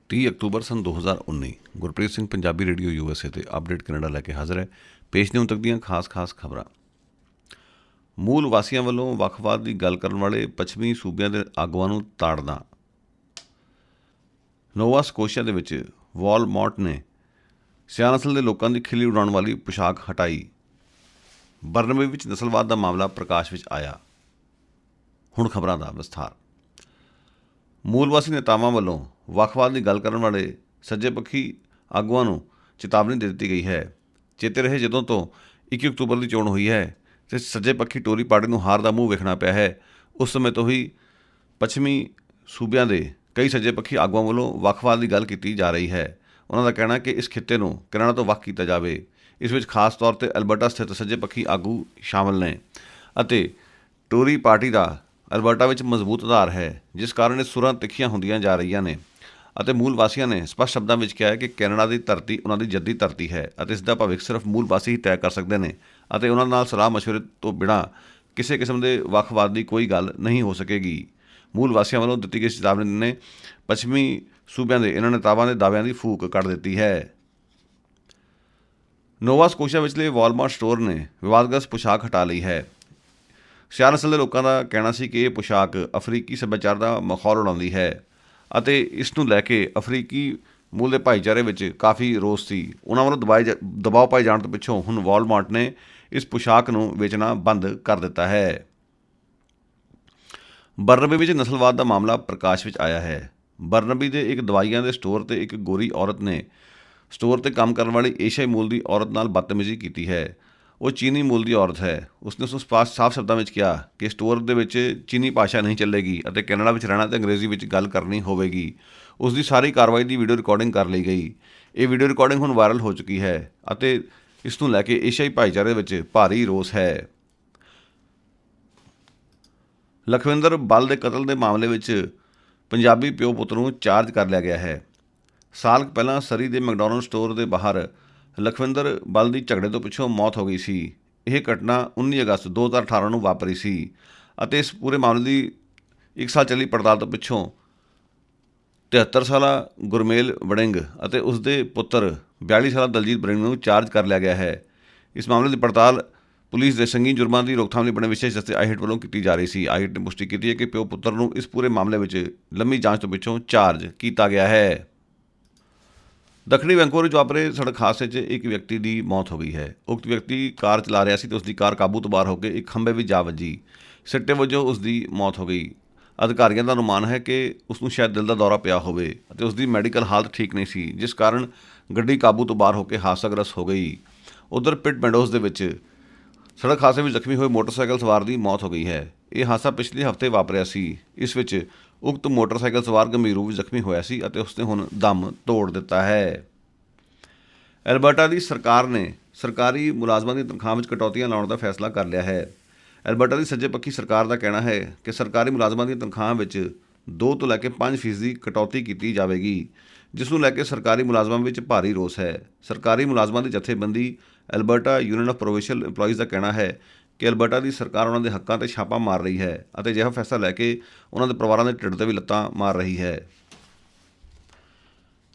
30 October ਸੰਨ 2019 Gurpreet Singh Punjabi radio USA ਤੇ update Canada ਲੈ ਕੇ ਹਾਜ਼ਰ ਹੈ। ਪੇਸ਼ ਨੇ ਹੁਣ ਤੱਕ ਦੀਆਂ ਖਾਸ ਖਬਰਾਂ। ਮੂਲ ਵਾਸੀਆਂ ਵੱਲੋਂ ਵੱਖਵਾਦ ਦੀ ਗੱਲ ਕਰਨ ਵਾਲੇ ਪੱਛਮੀ ਸੂਬਿਆਂ ਦੇ ਆਗੂਆਂ ਨੂੰ ਤਾੜਨਾ। ਨੋਵਾ ਸਕੋਸ਼ੀਆ ਦੇ ਵਿੱਚ ਵਾਲਮਾਰਟ ਨੇ ਸਿਆਹ ਨਸਲ ਦੇ ਲੋਕਾਂ ਦੀ ਖਿੱਲੀ ਉਡਾਉਣ ਵਾਲੀ ਪੁਸ਼ਾਕ ਹਟਾਈ। ਬਰਨਬੇ ਵਿੱਚ ਨਸਲਵਾਦ ਦਾ ਮਾਮਲਾ ਪ੍ਰਕਾਸ਼ ਵਿੱਚ ਆਇਆ। ਹੁਣ ਖਬਰਾਂ ਦਾ ਵਿਸਥਾਰ। ਮੂਲ ਵਾਸੀ ਨੇਤਾਵਾਂ ਵੱਲੋਂ ਵੱਖਵਾਦ ਦੀ ਗੱਲ ਕਰਨ ਵਾਲੇ ਸੱਜੇ ਪੱਖੀ ਆਗੂਆਂ ਨੂੰ ਚੇਤਾਵਨੀ ਦੇ ਦਿੱਤੀ ਗਈ ਹੈ। ਚੇਤੇ ਰਹੇ, ਜਦੋਂ ਤੋਂ 21 ਅਕਤੂਬਰ ਦੀ ਚੋਣ ਹੋਈ ਹੈ ਅਤੇ ਸੱਜੇ ਪੱਖੀ ਟੋਰੀ ਪਾਰਟੀ ਨੂੰ ਹਾਰ ਦਾ ਮੂੰਹ ਵੇਖਣਾ ਪਿਆ ਹੈ, ਉਸ ਸਮੇਂ ਤੋਂ ਹੀ ਪੱਛਮੀ ਸੂਬਿਆਂ ਦੇ ਕਈ ਸੱਜੇ ਪੱਖੀ ਆਗੂਆਂ ਵੱਲੋਂ ਵੱਖਵਾਦ ਦੀ ਗੱਲ ਕੀਤੀ ਜਾ ਰਹੀ ਹੈ। ਉਹਨਾਂ ਦਾ ਕਹਿਣਾ ਕਿ ਇਸ ਖਿੱਤੇ ਨੂੰ ਕੈਨੇਡਾ ਤੋਂ ਵੱਖ ਕੀਤਾ ਜਾਵੇ। ਇਸ ਵਿੱਚ ਖਾਸ ਤੌਰ 'ਤੇ ਅਲਬਰਟਾ ਸਥਿਤ ਸੱਜੇ ਪੱਖੀ ਆਗੂ ਸ਼ਾਮਲ ਨੇ ਅਤੇ ਟੋਰੀ ਪਾਰਟੀ ਦਾ ਅਲਬਰਟਾ ਵਿੱਚ ਮਜ਼ਬੂਤ ਆਧਾਰ ਹੈ, ਜਿਸ ਕਾਰਨ ਇਹ ਸੁਰਾਂ ਤਿੱਖੀਆਂ ਹੁੰਦੀਆਂ ਜਾ ਰਹੀਆਂ ਨੇ ਅਤੇ ਮੂਲ ਵਾਸੀਆਂ ਨੇ ਸਪਸ਼ਟ ਸ਼ਬਦਾਂ ਵਿੱਚ ਕਿਹਾ ਹੈ ਕਿ ਕੈਨੇਡਾ ਦੀ ਧਰਤੀ ਉਹਨਾਂ ਦੀ ਜੱਦੀ ਧਰਤੀ ਹੈ ਅਤੇ ਇਸ ਦਾ ਭਵਿੱਖ ਸਿਰਫ ਮੂਲ ਵਾਸੀ ਹੀ ਤੈਅ ਕਰ ਸਕਦੇ ਨੇ ਅਤੇ ਉਹਨਾਂ ਨਾਲ ਸਲਾਹ ਮਸ਼ਵਰੇ ਤੋਂ ਬਿਨਾਂ ਕਿਸੇ ਕਿਸਮ ਦੇ ਵੱਖਵਾਦ ਦੀ ਕੋਈ ਗੱਲ ਨਹੀਂ ਹੋ ਸਕੇਗੀ। ਮੂਲ ਵਾਸੀਆਂ ਵੱਲੋਂ ਦਿੱਤੀ ਗਈ ਚੇਤਾਵਨੀ ਨੇ ਪੱਛਮੀ ਸੂਬਿਆਂ ਦੇ ਇਹਨਾਂ ਨੇਤਾਵਾਂ ਦੇ ਦਾਅਵਿਆਂ ਦੀ ਫੂਕ ਕੱਢ ਦਿੱਤੀ ਹੈ। ਨੋਵਾ ਸਕੋਸ਼ੀਆ ਵਿਚਲੇ ਵਾਲਮਾਰਟ ਸਟੋਰ ਨੇ ਵਿਵਾਦਗ੍ਰਸਤ ਪੁਸ਼ਾਕ ਹਟਾ ਲਈ ਹੈ। ਸਿਆਹ ਨਸਲ ਦੇ ਲੋਕਾਂ ਦਾ ਕਹਿਣਾ ਸੀ ਕਿ ਇਹ ਪੁਸ਼ਾਕ ਅਫਰੀਕੀ ਸੱਭਿਆਚਾਰ ਦਾ ਮਖੌਲ ਉਡਾਉਂਦੀ ਹੈ ਅਤੇ ਇਸ ਨੂੰ ਲੈ ਕੇ ਅਫਰੀਕੀ ਮੂਲ ਦੇ ਭਾਈਚਾਰੇ ਵਿੱਚ ਕਾਫੀ ਰੋਸ ਸੀ। ਉਹਨਾਂ ਵੱਲੋਂ ਦਬਾਅ ਪਾਏ ਜਾਣ ਤੋਂ ਪਿੱਛੋਂ ਹੁਣ ਵਾਲਮਾਰਟ ਨੇ ਇਸ ਪੁਸ਼ਾਕ ਨੂੰ ਵੇਚਣਾ ਬੰਦ ਕਰ ਦਿੱਤਾ ਹੈ। ਬਰਨਬੇ ਵਿੱਚ ਨਸਲਵਾਦ ਦਾ ਮਾਮਲਾ ਪ੍ਰਕਾਸ਼ ਵਿੱਚ ਆਇਆ ਹੈ। ਬਰਨਬੇ ਦੇ ਇੱਕ ਦਵਾਈਆਂ ਦੇ ਸਟੋਰ 'ਤੇ ਇੱਕ ਗੋਰੀ ਔਰਤ ਨੇ ਸਟੋਰ 'ਤੇ ਕੰਮ ਕਰਨ ਵਾਲੀ ਏਸ਼ੀਆਈ ਮੂਲ ਦੀ ਔਰਤ ਨਾਲ ਬਦਤਮੀਜ਼ੀ ਕੀਤੀ ਹੈ। ਉਹ ਚੀਨੀ ਮੂਲ ਦੀ ਔਰਤ ਹੈ। ਉਸਨੇ ਉਸ ਨੂੰ ਸਾਫ਼ ਸ਼ਬਦਾਂ ਵਿੱਚ ਕਿਹਾ ਕਿ ਸਟੋਰ ਦੇ ਵਿੱਚ ਚੀਨੀ ਭਾਸ਼ਾ ਨਹੀਂ ਚੱਲੇਗੀ ਅਤੇ ਕੈਨੇਡਾ ਵਿੱਚ ਰਹਿਣਾ ਅਤੇ ਅੰਗਰੇਜ਼ੀ ਵਿੱਚ ਗੱਲ ਕਰਨੀ ਹੋਵੇਗੀ। ਉਸ ਦੀ ਸਾਰੀ ਕਾਰਵਾਈ ਦੀ ਵੀਡੀਓ ਰਿਕਾਰਡਿੰਗ ਕਰ ਲਈ ਗਈ। ਇਹ ਵੀਡੀਓ ਰਿਕਾਰਡਿੰਗ ਹੁਣ ਵਾਇਰਲ ਹੋ ਚੁੱਕੀ ਹੈ ਅਤੇ ਇਸ ਨੂੰ ਲੈ ਕੇ ਏਸ਼ੀਆਈ ਭਾਈਚਾਰੇ ਵਿੱਚ ਭਾਰੀ ਰੋਸ ਹੈ। ਲਖਵਿੰਦਰ ਬਲ ਦੇ ਕਤਲ ਦੇ ਮਾਮਲੇ ਵਿੱਚ ਪੰਜਾਬੀ ਪਿਓ ਪੁੱਤ ਨੂੰ ਚਾਰਜ ਕਰ ਲਿਆ ਗਿਆ ਹੈ। ਸਾਲ ਕੁ ਪਹਿਲਾਂ ਸਰੀ ਦੇ ਮੈਕਡੋਨਲਡ ਸਟੋਰ ਦੇ ਬਾਹਰ ਲਖਵਿੰਦਰ ਬਲ ਦੀ ਝਗੜੇ ਤੋਂ ਪਿੱਛੋਂ ਮੌਤ ਹੋ ਗਈ ਸੀ। ਇਹ ਘਟਨਾ 19 ਅਗਸਤ 2018 ਨੂੰ ਵਾਪਰੀ ਸੀ ਅਤੇ ਇਸ ਪੂਰੇ ਮਾਮਲੇ ਦੀ 1 ਸਾਲ ਚੱਲੀ ਪੜਤਾਲ ਤੋਂ ਪਿੱਛੋਂ 73 ਸਾਲਾ ਗੁਰਮੇਲ ਵੜਿੰਗ ਅਤੇ ਉਸ ਦੇ ਪੁੱਤਰ 42 ਸਾਲਾ ਦਲਜੀਤ ਵੜਿੰਗ ਨੂੰ ਚਾਰਜ ਕਰ ਲਿਆ ਗਿਆ ਹੈ। ਇਸ ਮਾਮਲੇ ਦੀ ਪੜਤਾਲ ਪੁਲਿਸ ਦੇ ਸੰਗੀਨ ਜੁਰਮਾਂ ਦੀ ਰੋਕਥਾਮ ਲਈ ਬਣੇ ਵਿਸ਼ੇਸ਼ ਦਸਤੇ ਆਈਹਿਟ ਵੱਲੋਂ ਕੀਤੀ ਜਾ ਰਹੀ ਸੀ। ਆਈਹਿਟ ਨੇ ਪੁਸ਼ਟੀ ਕੀਤੀ ਹੈ ਕਿ ਪਿਓ ਪੁੱਤਰ ਨੂੰ ਇਸ ਪੂਰੇ ਮਾਮਲੇ ਵਿੱਚ ਲੰਮੀ ਜਾਂਚ ਤੋਂ ਪਿੱਛੋਂ ਚਾਰਜ ਕੀਤਾ ਗਿਆ ਹੈ। ਦੱਖਣੀ ਵੈਨਕੂਵਰ ਵਿੱਚ ਵਾਪਰੇ ਸੜਕ ਹਾਦਸੇ 'ਚ ਇੱਕ ਵਿਅਕਤੀ ਦੀ ਮੌਤ ਹੋ ਗਈ ਹੈ। ਉਕਤ ਵਿਅਕਤੀ ਕਾਰ ਚਲਾ ਰਿਹਾ ਸੀ ਅਤੇ ਉਸ ਦੀ ਕਾਰ ਕਾਬੂ ਤੋਂ ਬਾਹਰ ਹੋ ਕੇ ਇੱਕ ਖੰਭੇ ਵਿੱਚ ਜਾ ਵੱਜੀ। ਸਿੱਟੇ ਵਜੋਂ ਉਸ ਦੀ ਮੌਤ ਹੋ ਗਈ। ਅਧਿਕਾਰੀਆਂ ਦਾ ਅਨੁਮਾਨ ਹੈ ਕਿ ਉਸ ਨੂੰ ਸ਼ਾਇਦ ਦਿਲ ਦਾ ਦੌਰਾ ਪਿਆ ਹੋਵੇ ਅਤੇ ਉਸ ਦੀ ਮੈਡੀਕਲ ਹਾਲਤ ਠੀਕ ਨਹੀਂ ਸੀ, ਜਿਸ ਕਾਰਨ ਗੱਡੀ ਕਾਬੂ ਤੋਂ ਬਾਹਰ ਹੋ ਕੇ ਹਾਦਸਾਗ੍ਰਸਤ ਹੋ ਗਈ। ਉੱਧਰ ਪਿਟ ਮੈਂਡੋਜ਼ ਦੇ ਵਿੱਚ ਸੜਕ ਹਾਦਸੇ ਵਿੱਚ ਜ਼ਖਮੀ ਹੋਏ ਮੋਟਰਸਾਈਕਲ ਸਵਾਰ ਦੀ ਮੌਤ ਹੋ ਗਈ ਹੈ। ਇਹ ਹਾਦਸਾ ਪਿਛਲੇ ਹਫ਼ਤੇ ਵਾਪਰਿਆ ਸੀ। ਇਸ ਵਿੱਚ ਉਕਤ ਮੋਟਰਸਾਈਕਲ ਸਵਾਰ ਗੰਭੀਰ ਰੂਪ ਵਿੱਚ ਜ਼ਖਮੀ ਹੋਇਆ ਸੀ ਅਤੇ ਉਸਨੇ ਹੁਣ ਦਮ ਤੋੜ ਦਿੱਤਾ ਹੈ। ਐਲਬਰਟਾ ਦੀ ਸਰਕਾਰ ਨੇ ਸਰਕਾਰੀ ਮੁਲਾਜ਼ਮਾਂ ਦੀ ਤਨਖਾਹ ਵਿੱਚ ਕਟੌਤੀਆਂ ਲਾਉਣ ਦਾ ਫੈਸਲਾ ਕਰ ਲਿਆ ਹੈ। ਐਲਬਰਟਾ ਦੀ ਸੱਜੇ ਪੱਖੀ ਸਰਕਾਰ ਦਾ ਕਹਿਣਾ ਹੈ ਕਿ ਸਰਕਾਰੀ ਮੁਲਾਜ਼ਮਾਂ ਦੀਆਂ ਤਨਖਾਹਾਂ ਵਿੱਚ 2 ਤੋਂ ਲੈ ਕੇ 5% ਦੀ ਕਟੌਤੀ ਕੀਤੀ ਜਾਵੇਗੀ, ਜਿਸ ਨੂੰ ਲੈ ਕੇ ਸਰਕਾਰੀ ਮੁਲਾਜ਼ਮਾਂ ਵਿੱਚ ਭਾਰੀ ਰੋਸ ਹੈ। ਸਰਕਾਰੀ ਮੁਲਾਜ਼ਮਾਂ ਦੀ ਜਥੇਬੰਦੀ Alberta union of provincial employees ਦਾ ਕਹਿਣਾ ਹੈ ਕਿ ਐਲਬਰਟਾ ਦੀ ਸਰਕਾਰ ਉਹਨਾਂ ਦੇ ਹੱਕਾਂ 'ਤੇ ਛਾਪਾ ਮਾਰ ਰਹੀ ਹੈ ਅਤੇ ਅਜਿਹਾ ਫੈਸਲਾ ਲੈ ਕੇ ਉਹਨਾਂ ਦੇ ਪਰਿਵਾਰਾਂ ਦੇ ਢਿੱਡ 'ਤੇ ਵੀ ਲੱਤਾਂ ਮਾਰ ਰਹੀ ਹੈ।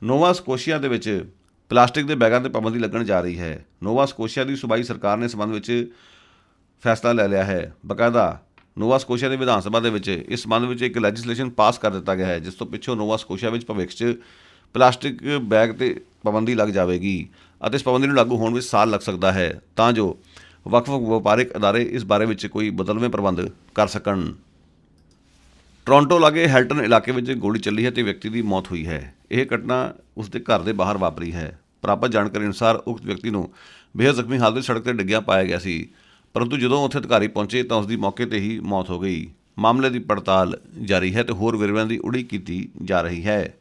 ਨੋਵਾ ਸਕੋਸ਼ੀਆ ਦੇ ਵਿੱਚ ਪਲਾਸਟਿਕ ਦੇ ਬੈਗਾਂ 'ਤੇ ਪਾਬੰਦੀ ਲੱਗਣ ਜਾ ਰਹੀ ਹੈ। ਨੋਵਾ ਸਕੋਸ਼ੀਆ ਦੀ ਸੂਬਾਈ ਸਰਕਾਰ ਨੇ ਇਸ ਸੰਬੰਧ ਵਿੱਚ ਫੈਸਲਾ ਲੈ ਲਿਆ ਹੈ। ਬਾਕਾਇਦਾ ਨੋਵਾ ਸਕੋਸ਼ੀਆ ਦੀ ਵਿਧਾਨ ਸਭਾ ਦੇ ਵਿੱਚ ਇਸ ਸੰਬੰਧ ਵਿੱਚ ਇੱਕ ਲੈਜਿਸਲੇਸ਼ਨ ਪਾਸ ਕਰ ਦਿੱਤਾ ਗਿਆ ਹੈ, ਜਿਸ ਤੋਂ ਪਿੱਛੋਂ ਨੋਵਾ ਸਕੋਸ਼ੀਆ ਵਿੱਚ ਭਵਿੱਖ 'ਚ ਪਲਾਸਟਿਕ ਬੈਗ 'ਤੇ ਪਾਬੰਦੀ ਲੱਗ ਜਾਵੇਗੀ ਅਤੇ ਇਸ ਪਾਬੰਦੀ ਨੂੰ ਲਾਗੂ ਹੋਣ ਵਿੱਚ ਸਾਲ ਲੱਗ ਸਕਦਾ ਹੈ, ਤਾਂ ਜੋ ਵੱਖ-ਵੱਖ ਵਪਾਰਕ ਅਦਾਰੇ ਇਸ ਬਾਰੇ ਵਿੱਚ ਕੋਈ ਬਦਲਵੇਂ ਪ੍ਰਬੰਧ ਕਰ ਸਕਣ। ਟੋਰਾਂਟੋ ਲਾਗੇ ਹੈਲਟਨ ਇਲਾਕੇ ਵਿੱਚ ਗੋਲੀ ਚੱਲੀ ਹੈ ਅਤੇ ਵਿਅਕਤੀ ਦੀ ਮੌਤ ਹੋਈ ਹੈ। ਇਹ ਘਟਨਾ ਉਸ ਦੇ ਘਰ ਦੇ ਬਾਹਰ ਵਾਪਰੀ ਹੈ। ਪ੍ਰਾਪਤ ਜਾਣਕਾਰੀ ਅਨੁਸਾਰ ਉਕਤ ਵਿਅਕਤੀ ਨੂੰ ਬੇਹੱਦ ਜ਼ਖਮੀ ਹਾਲਤ ਵਿੱਚ ਸੜਕ 'ਤੇ ਡਿੱਗਿਆ ਪਾਇਆ ਗਿਆ ਸੀ, ਪਰੰਤੂ ਜਦੋਂ ਉੱਥੇ ਅਧਿਕਾਰੀ ਪਹੁੰਚੇ ਤਾਂ ਉਸ ਦੀ ਮੌਕੇ 'ਤੇ ਹੀ ਮੌਤ ਹੋ ਗਈ। ਮਾਮਲੇ ਦੀ ਪੜਤਾਲ ਜਾਰੀ ਹੈ ਅਤੇ ਹੋਰ ਵੇਰਵਿਆਂ ਦੀ ਉਡੀਕ ਕੀਤੀ ਜਾ ਰਹੀ ਹੈ।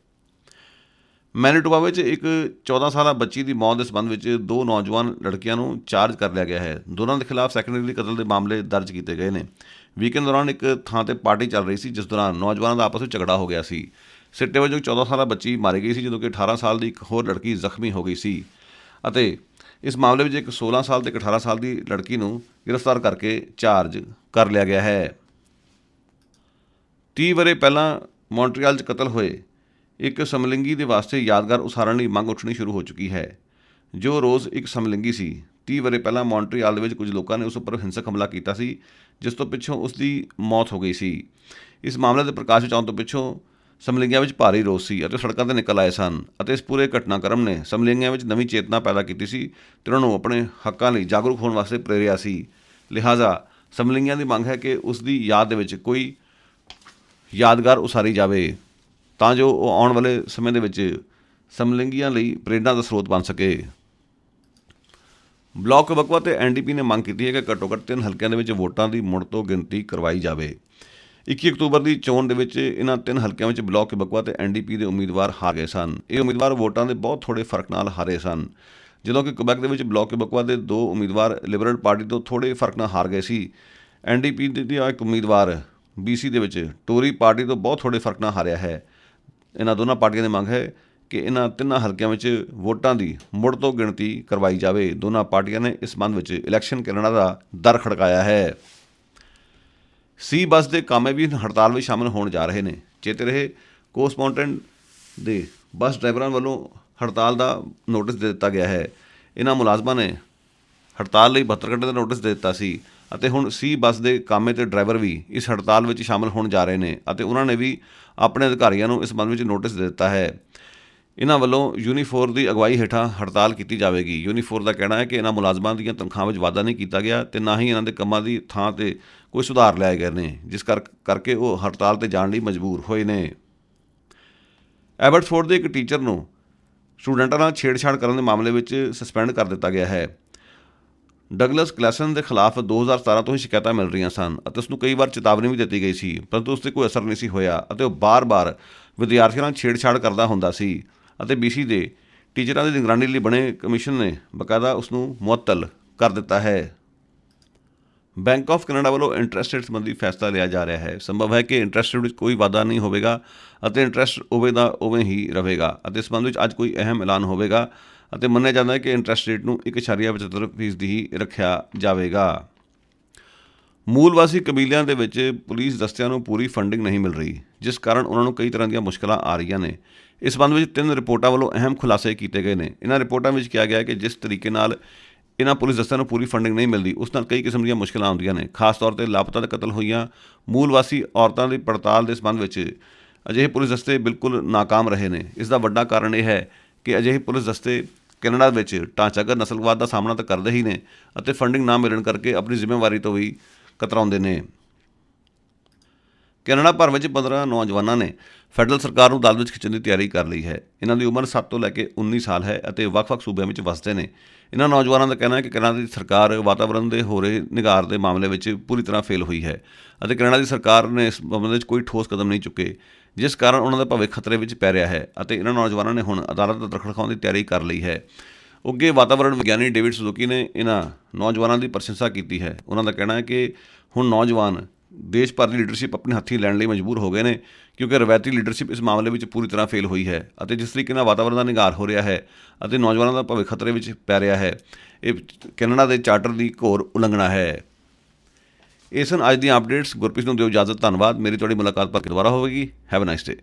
ਮੈਨੀਟੋਬਾ ਵਿੱਚ ਇੱਕ 14 ਸਾਲਾ ਬੱਚੀ ਦੀ ਮੌਤ ਦੇ ਸੰਬੰਧ ਵਿੱਚ 2 ਨੌਜਵਾਨ ਲੜਕੀਆਂ ਨੂੰ ਚਾਰਜ ਕਰ ਲਿਆ ਗਿਆ ਹੈ। ਦੋਨਾਂ ਦੇ ਖਿਲਾਫ ਸੈਕੰਡਰੀ ਕਤਲ ਦੇ ਮਾਮਲੇ ਦਰਜ ਕੀਤੇ ਗਏ ਨੇ। ਵੀਕਐਂਡ ਦੌਰਾਨ ਇੱਕ ਥਾਂ 'ਤੇ ਪਾਰਟੀ ਚੱਲ ਰਹੀ ਸੀ, ਜਿਸ ਦੌਰਾਨ ਨੌਜਵਾਨਾਂ ਦਾ ਆਪਸ ਵਿੱਚ ਝਗੜਾ ਹੋ ਗਿਆ ਸੀ। ਸਿੱਟੇ ਵਜੋਂ 14 ਸਾਲਾ ਬੱਚੀ ਮਾਰੀ ਗਈ ਸੀ, ਜਦੋਂ ਕਿ 18 ਸਾਲ ਦੀ ਇੱਕ ਹੋਰ ਲੜਕੀ ਜ਼ਖਮੀ ਹੋ ਗਈ ਸੀ ਅਤੇ ਇਸ ਮਾਮਲੇ ਵਿੱਚ ਇੱਕ 16 ਸਾਲ ਤੇ ਇੱਕ 18 ਸਾਲ ਦੀ ਲੜਕੀ ਨੂੰ ਗ੍ਰਿਫਤਾਰ ਕਰਕੇ ਚਾਰਜ ਕਰ ਲਿਆ ਗਿਆ ਹੈ। 30 ਵਰ੍ਹੇ ਪਹਿਲਾਂ ਮੌਂਟਰੀਅਲ 'ਚ ਕਤਲ ਹੋਏ ਇੱਕ ਸਮਲਿੰਗੀ ਦੇ ਵਾਸਤੇ ਯਾਦਗਾਰ ਉਸਾਰਨ ਲਈ ਮੰਗ ਉੱਠਣੀ ਸ਼ੁਰੂ ਹੋ ਚੁੱਕੀ ਹੈ। ਜੋ ਰੋਜ਼ ਇੱਕ ਸਮਲਿੰਗੀ ਸੀ। 30 ਵਰ੍ਹੇ ਪਹਿਲਾਂ ਮੌਂਟਰੀਆਲ ਦੇ ਵਿੱਚ ਕੁਝ ਲੋਕਾਂ ਨੇ ਉਸ ਉੱਪਰ ਹਿੰਸਕ ਹਮਲਾ ਕੀਤਾ ਸੀ, ਜਿਸ ਤੋਂ ਪਿੱਛੋਂ ਉਸ ਦੀ ਮੌਤ ਹੋ ਗਈ ਸੀ। ਇਸ ਮਾਮਲੇ ਦੇ ਪ੍ਰਕਾਸ਼ ਵਿੱਚ ਆਉਣ ਤੋਂ ਪਿੱਛੋਂ ਸਮਲਿੰਗੀਆਂ ਵਿੱਚ ਭਾਰੀ ਰੋਸ ਸੀ ਅਤੇ ਸੜਕਾਂ 'ਤੇ ਨਿਕਲ ਆਏ ਸਨ ਅਤੇ ਇਸ ਪੂਰੇ ਘਟਨਾਕ੍ਰਮ ਨੇ ਸਮਲਿੰਗੀਆਂ ਵਿੱਚ ਨਵੀਂ ਚੇਤਨਾ ਪੈਦਾ ਕੀਤੀ ਸੀ ਅਤੇ ਉਹਨਾਂ ਨੂੰ ਆਪਣੇ ਹੱਕਾਂ ਲਈ ਜਾਗਰੂਕ ਹੋਣ ਵਾਸਤੇ ਪ੍ਰੇਰਿਆ ਸੀ। ਲਿਹਾਜ਼ਾ ਸਮਲਿੰਗੀਆਂ ਦੀ ਮੰਗ ਹੈ ਕਿ ਉਸ ਦੀ ਯਾਦ ਦੇ ਵਿੱਚ ਕੋਈ ਯਾਦਗਾਰ ਉਸਾਰੀ ਜਾਵੇ ਤਾਂ ਜੋ ਉਹ ਆਉਣ ਵਾਲੇ ਸਮੇਂ ਦੇ ਵਿੱਚ ਸਮਲਿੰਗੀਆਂ ਲਈ ਪ੍ਰੇਰਨਾ ਦਾ ਸਰੋਤ ਬਣ ਸਕੇ। ਬਲਾਕ ਬਕਵਾ ਤੇ ਐਨਡੀਪੀ ਨੇ ਮੰਗ ਕੀਤੀ ਹੈ ਕਿ ਘੱਟੋ ਘੱਟ 3 ਹਲਕਿਆਂ ਦੇ ਵਿੱਚ ਵੋਟਾਂ ਦੀ ਮੁੜ ਤੋਂ ਗਿਣਤੀ ਕਰਵਾਈ ਜਾਵੇ। 21 ਅਕਤੂਬਰ ਦੀ ਚੋਣ ਦੇ ਵਿੱਚ ਇਹਨਾਂ 3 ਹਲਕਿਆਂ ਵਿੱਚ ਬਲਾਕ ਬਕਵਾ ਤੇ ਐਨਡੀਪੀ ਦੇ ਉਮੀਦਵਾਰ ਹਾਰ ਗਏ ਸਨ। ਇਹ ਉਮੀਦਵਾਰ ਵੋਟਾਂ ਦੇ ਬਹੁਤ ਥੋੜ੍ਹੇ ਫਰਕ ਨਾਲ ਹਾਰੇ ਸਨ, ਜਦੋਂ ਕਿ ਕੁਬੈਕ ਦੇ ਵਿੱਚ ਬਲਾਕ ਬਕਵਾ ਦੇ 2 ਉਮੀਦਵਾਰ ਲਿਬਰਲ ਪਾਰਟੀ ਤੋਂ ਥੋੜ੍ਹੇ ਫਰਕ ਨਾਲ ਹਾਰ ਗਏ ਸੀ। ਐਨਡੀਪੀ ਦਾ ਇੱਕ ਉਮੀਦਵਾਰ BC ਦੇ ਵਿੱਚ ਟੋਰੀ ਪਾਰਟੀ ਤੋਂ ਬਹੁਤ ਥੋੜ੍ਹੇ ਫਰਕ ਨਾਲ ਹਾਰਿਆ ਹੈ। ਇਹਨਾਂ ਦੋਨਾਂ ਪਾਰਟੀਆਂ ਦੀ ਮੰਗ ਹੈ ਕਿ ਇਹਨਾਂ 3 ਹਲਕਿਆਂ ਵਿੱਚ ਵੋਟਾਂ ਦੀ ਮੁੜ ਤੋਂ ਗਿਣਤੀ ਕਰਵਾਈ ਜਾਵੇ। ਦੋਨਾਂ ਪਾਰਟੀਆਂ ਨੇ ਇਸ ਸੰਬੰਧ ਵਿੱਚ ਇਲੈਕਸ਼ਨ ਕੈਨੇਡਾ ਦਾ ਦਰ ਖੜਕਾਇਆ ਹੈ। ਸੀ ਬੱਸ ਦੇ ਕਾਮੇ ਵੀ ਹੜਤਾਲ ਵਿੱਚ ਸ਼ਾਮਲ ਹੋਣ ਜਾ ਰਹੇ ਨੇ। ਚੇਤੇ ਰਹੇ, ਕੋਸਮੋਂਟਨ ਦੇ ਬੱਸ ਡਰਾਈਵਰਾਂ ਵੱਲੋਂ ਹੜਤਾਲ ਦਾ ਨੋਟਿਸ ਦੇ ਦਿੱਤਾ ਗਿਆ ਹੈ। ਇਹਨਾਂ ਮੁਲਾਜ਼ਮਾਂ ਨੇ ਹੜਤਾਲ ਲਈ 72 ਘੰਟੇ ਦਾ ਨੋਟਿਸ ਦੇ ਦਿੱਤਾ ਸੀ ਅਤੇ ਹੁਣ ਸੀ ਬੱਸ ਦੇ ਕਾਮੇ ਤੇ ਡਰਾਈਵਰ ਵੀ ਇਸ ਹੜਤਾਲ ਵਿੱਚ ਸ਼ਾਮਲ ਹੋਣ ਜਾ ਰਹੇ ਨੇ ਅਤੇ ਉਹਨਾਂ ਨੇ ਵੀ ਆਪਣੇ ਅਧਿਕਾਰੀਆਂ ਨੂੰ ਇਸ ਸੰਬੰਧ ਵਿੱਚ ਨੋਟਿਸ ਦੇ ਦਿੱਤਾ ਹੈ। ਇਹਨਾਂ ਵੱਲੋਂ ਯੂਨੀਫੋਰ ਦੀ ਅਗਵਾਈ ਹੇਠਾਂ ਹੜਤਾਲ ਕੀਤੀ ਜਾਵੇਗੀ। ਯੂਨੀਫੋਰ ਦਾ ਕਹਿਣਾ ਹੈ ਕਿ ਇਹਨਾਂ ਮੁਲਾਜ਼ਮਾਂ ਦੀਆਂ ਤਨਖਾਹਾਂ ਵਿੱਚ ਵਾਧਾ ਨਹੀਂ ਕੀਤਾ ਗਿਆ ਅਤੇ ਨਾ ਹੀ ਇਹਨਾਂ ਦੇ ਕੰਮਾਂ ਦੀ ਥਾਂ 'ਤੇ ਕੋਈ ਸੁਧਾਰ ਲਿਆਏ ਗਏ ਨੇ, ਜਿਸ ਕਰਕੇ ਉਹ ਹੜਤਾਲ 'ਤੇ ਜਾਣ ਲਈ ਮਜਬੂਰ ਹੋਏ ਨੇ। ਐਬਟਫੋਰਡ ਦੇ ਇੱਕ ਟੀਚਰ ਨੂੰ ਸਟੂਡੈਂਟਾਂ ਨਾਲ ਛੇੜਛਾੜ ਕਰਨ ਦੇ ਮਾਮਲੇ ਵਿੱਚ ਸਸਪੈਂਡ ਕਰ ਦਿੱਤਾ ਗਿਆ ਹੈ। ਡਗਲਸ ਕਲੈਸਨ ਦੇ ਖਿਲਾਫ 2017 ਤੋਂ ਹੀ ਸ਼ਿਕਾਇਤਾਂ ਮਿਲ ਰਹੀਆਂ ਸਨ ਅਤੇ ਉਸ ਨੂੰ ਕਈ ਵਾਰ ਚੇਤਾਵਨੀ ਵੀ ਦਿੱਤੀ ਗਈ ਸੀ, ਪਰੰਤੂ ਉਸ 'ਤੇ ਕੋਈ ਅਸਰ ਨਹੀਂ ਸੀ ਹੋਇਆ ਅਤੇ ਉਹ ਬਾਰ-ਬਾਰ ਵਿਦਿਆਰਥੀਆਂ ਨਾਲ ਛੇੜਛਾੜ ਕਰਦਾ ਹੁੰਦਾ ਸੀ ਅਤੇ BC ਦੇ ਟੀਚਰਾਂ ਦੀ ਨਿਗਰਾਨੀ ਲਈ ਬਣੇ ਕਮਿਸ਼ਨ ਨੇ ਬਾਕਾਇਦਾ ਉਸ ਨੂੰ ਮੁਅੱਤਲ ਕਰ ਦਿੱਤਾ ਹੈ। ਬੈਂਕ ਆਫ ਕੈਨੇਡਾ ਵੱਲੋਂ ਇੰਟਰਸਟ ਰੇਟ ਸੰਬੰਧੀ ਫੈਸਲਾ ਲਿਆ ਜਾ ਰਿਹਾ ਹੈ। ਸੰਭਵ ਹੈ ਕਿ ਇੰਟਰਸਟ ਰੇਟ ਵਿੱਚ ਕੋਈ ਵਾਧਾ ਨਹੀਂ ਹੋਵੇਗਾ ਅਤੇ ਇੰਟਰਸਟ ਉਵੇਂ ਦਾ ਉਵੇਂ ਹੀ ਰਹੇਗਾ ਅਤੇ ਇਸ ਸੰਬੰਧ ਵਿੱਚ ਅੱਜ ਕੋਈ ਅਹਿਮ ਐਲਾਨ ਹੋਵੇਗਾ ਅਤੇ ਮੰਨਿਆ ਜਾਂਦਾ ਹੈ ਕਿ ਇੰਟਰਸਟ ਰੇਟ ਨੂੰ 1.75% ਹੀ ਰੱਖਿਆ ਜਾਵੇਗਾ। ਮੂਲ ਵਾਸੀ ਕਬੀਲਿਆਂ ਦੇ ਵਿੱਚ ਪੁਲਿਸ ਦਸਤਿਆਂ ਨੂੰ ਪੂਰੀ ਫੰਡਿੰਗ ਨਹੀਂ ਮਿਲ ਰਹੀ, ਜਿਸ ਕਾਰਨ ਉਹਨਾਂ ਨੂੰ ਕਈ ਤਰ੍ਹਾਂ ਦੀਆਂ ਮੁਸ਼ਕਲਾਂ ਆ ਰਹੀਆਂ ਨੇ। ਇਸ ਸੰਬੰਧ ਵਿੱਚ 3 ਰਿਪੋਰਟਾਂ ਵੱਲੋਂ ਅਹਿਮ ਖੁਲਾਸੇ ਕੀਤੇ ਗਏ ਨੇ। ਇਹਨਾਂ ਰਿਪੋਰਟਾਂ ਵਿੱਚ ਕਿਹਾ ਗਿਆ ਹੈ ਕਿ ਜਿਸ ਤਰੀਕੇ ਨਾਲ ਇਹਨਾਂ ਪੁਲਿਸ ਦਸਤਿਆਂ ਨੂੰ ਪੂਰੀ ਫੰਡਿੰਗ ਨਹੀਂ ਮਿਲਦੀ, ਉਸ ਨਾਲ ਕਈ ਕਿਸਮ ਦੀਆਂ ਮੁਸ਼ਕਲਾਂ ਆਉਂਦੀਆਂ ਨੇ। ਖਾਸ ਤੌਰ 'ਤੇ ਲਾਪਤਾ ਤੇ ਕਤਲ ਹੋਈਆਂ ਮੂਲ ਵਾਸੀ ਔਰਤਾਂ ਦੀ ਪੜਤਾਲ ਦੇ ਸੰਬੰਧ ਵਿੱਚ ਅਜਿਹੇ ਪੁਲਿਸ ਦਸਤੇ ਬਿਲਕੁਲ ਨਾਕਾਮ ਰਹੇ ਨੇ। ਇਸ ਦਾ ਵੱਡਾ ਕਾਰਨ ਇਹ ਹੈ ਕਿ ਅਜਿਹੇ ਪੁਲਿਸ ਦਸਤੇ ਕੈਨੇਡਾ ਵਿੱਚ ਢਾਂਚਾਗਤ ਨਸਲਵਾਦ ਦਾ ਸਾਹਮਣਾ ਤਾਂ ਕਰਦੇ ਹੀ ਨੇ ਅਤੇ ਫੰਡਿੰਗ ਨਾ ਮਿਲਣ ਕਰਕੇ ਆਪਣੀ ਜ਼ਿੰਮੇਵਾਰੀ ਤੋਂ ਵੀ ਕਤਰਾਉਂਦੇ ਨੇ। ਕੈਨੇਡਾ ਭਰ ਵਿੱਚ 15 ਨੌਜਵਾਨਾਂ ਨੇ ਫੈਡਰਲ ਸਰਕਾਰ ਨੂੰ ਦਲ ਵਿੱਚ ਖਿੱਚਣ ਦੀ ਤਿਆਰੀ ਕਰ ਲਈ ਹੈ। ਇਹਨਾਂ ਦੀ ਉਮਰ 7 ਤੋਂ ਲੈ ਕੇ 19 ਸਾਲ ਹੈ ਅਤੇ ਵੱਖ-ਵੱਖ ਸੂਬਿਆਂ ਵਿੱਚ ਵਸਦੇ ਨੇ। ਇਹਨਾਂ ਨੌਜਵਾਨਾਂ ਦਾ ਕਹਿਣਾ ਹੈ ਕਿ ਕੈਨੇਡਾ ਦੀ ਸਰਕਾਰ ਵਾਤਾਵਰਣ ਦੇ ਹੋ ਰਹੇ ਨਿਘਾਰ ਦੇ ਮਾਮਲੇ ਵਿੱਚ ਪੂਰੀ ਤਰ੍ਹਾਂ ਫੇਲ ਹੋਈ ਹੈ ਅਤੇ ਕੈਨੇਡਾ ਦੀ ਸਰਕਾਰ ਨੇ ਇਸ ਮਾਮਲੇ ਵਿੱਚ ਕੋਈ ਠੋਸ ਕਦਮ ਨਹੀਂ ਚੁੱਕੇ, ਜਿਸ ਕਾਰਨ ਉਹਨਾਂ ਦਾ ਭਵਿੱਖ ਖਤਰੇ ਵਿੱਚ ਪੈ ਰਿਹਾ ਹੈ ਅਤੇ ਇਹਨਾਂ ਨੌਜਵਾਨਾਂ ਨੇ ਹੁਣ ਅਦਾਲਤ ਦਾ ਦਰਖਤ ਦਿਖਾਉਣ ਦੀ ਤਿਆਰੀ ਕਰ ਲਈ ਹੈ। ਉੱਘੇ ਵਾਤਾਵਰਣ ਵਿਗਿਆਨੀ ਡੇਵਿਡ ਸੁਜ਼ੂਕੀ ਨੇ ਇਹਨਾਂ ਨੌਜਵਾਨਾਂ ਦੀ ਪ੍ਰਸ਼ੰਸਾ ਕੀਤੀ ਹੈ। ਉਹਨਾਂ ਦਾ ਕਹਿਣਾ ਹੈ ਕਿ ਹੁਣ ਨੌਜਵਾਨ ਦੇਸ਼ ਭਰ ਦੀ ਲੀਡਰਸ਼ਿਪ ਆਪਣੇ ਹੱਥੀਂ ਲੈਣ ਲਈ ਮਜਬੂਰ ਹੋ ਗਏ ਨੇ, ਕਿਉਂਕਿ ਰਵਾਇਤੀ ਲੀਡਰਸ਼ਿਪ ਇਸ ਮਾਮਲੇ ਵਿੱਚ ਪੂਰੀ ਤਰ੍ਹਾਂ ਫੇਲ ਹੋਈ ਹੈ ਅਤੇ ਜਿਸ ਤਰੀਕੇ ਨਾਲ ਵਾਤਾਵਰਣ ਦਾ ਨਿਘਾਰ ਹੋ ਰਿਹਾ ਹੈ ਅਤੇ ਨੌਜਵਾਨਾਂ ਦਾ ਭਵਿੱਖ ਖਤਰੇ ਵਿੱਚ ਪੈ ਰਿਹਾ ਹੈ, ਇਹ ਕੈਨੇਡਾ ਦੇ ਚਾਰਟਰ ਦੀ ਘੋਰ ਉਲੰਘਣਾ ਹੈ। ਇਹ ਸਨ ਅੱਜ ਦੀਆਂ ਅਪਡੇਟਸ। ਗੁਰਪ੍ਰੀਤ ਨੂੰ ਦਿਓ ਇਜਾਜ਼ਤ। ਧੰਨਵਾਦ। ਮੇਰੀ ਤੁਹਾਡੀ ਮੁਲਾਕਾਤ ਪਰ ਦੁਬਾਰਾ ਹੋਵੇਗੀ। Have a nice day.